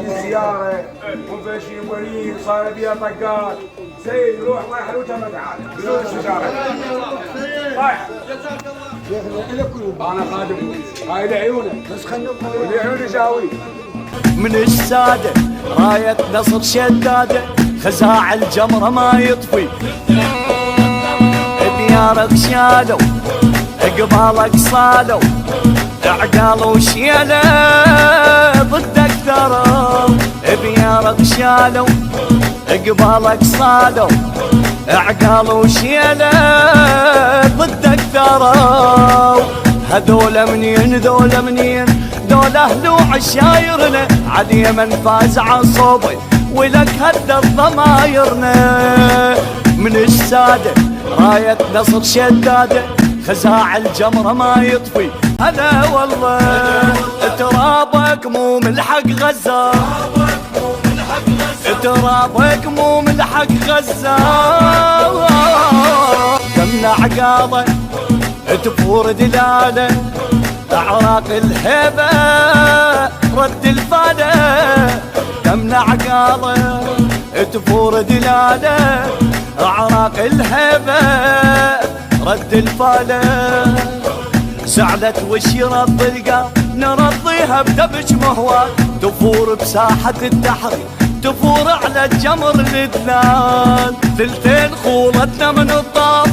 في زياره وفي شيء مريض صار بيها طقات سيد روح الله يحلوتها ما تعال بدون استشاره رايح انا خادم هاي لعيونه بس خلنا لعيون جاوي من الساده رايه نصر شداده خزاع الجمره ما يطفي ديارك شالوا قبالك صالوا عقالوا شيله ضدك ثروا ديارك شالوا قبالك صالوا عقالوا شيله ضدك ثروا هذول منين ذول منين ذول اهل وعشايرنا علي من فاز عصوبي ولك هدى ضمايرنا من الساده رايه نصر شداده خزاع الجمره ما يطفي هلا والله ترابك مو ملحق غزه ترابك مو ملحق غزه كمنا عقاله تفور دلاله اعراق الهبه رد الفاله كمنا عقاله تفور دلاله اعراق الهبه رد الفاله زعلت وش يرض القلب نرضيها بدبج مهوال تفور بساحه التحرير تفور على الجمر الدلال ثلثين خولتنا من الطاف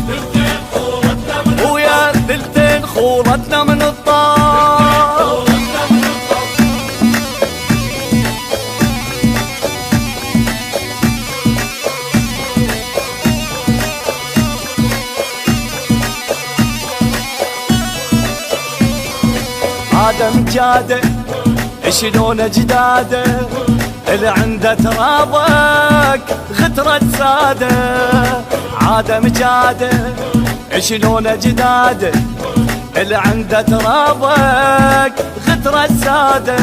ويا ثلثين خولتنا من الطاف آدم جاده شلون جداده اللي عنده ترابك غترة ساده عادم جاده شلون جداده اللي عنده ترابك غترة ساده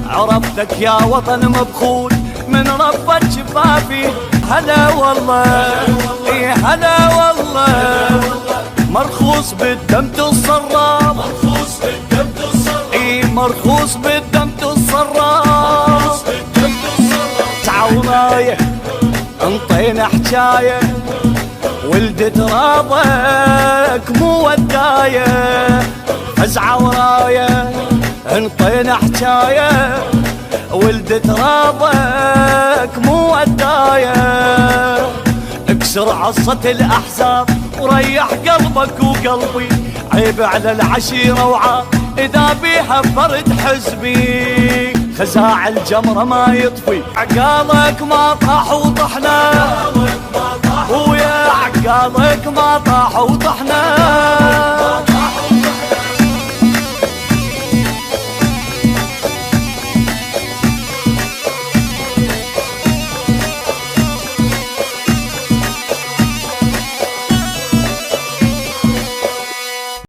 عرفتك يا وطن مبخول من ربك شفافي هلا والله اي هلا والله مرخوص بالدم تصرف اي مرخوص بالدم تصرف تعورايه انطينا حجايه ولد ترابك مو ودايه فزعه ورايه انطينا حجايه ولد ترابك مو ودايه اكسر عصة الاحزاب وريح قلبك وقلبي عيب على العشيره وعار اذا بيها فرد حزبي خزاع الجمره ما يطفي عقالك ما طاح وطحنا ويا عقالك ما طاح وطحنا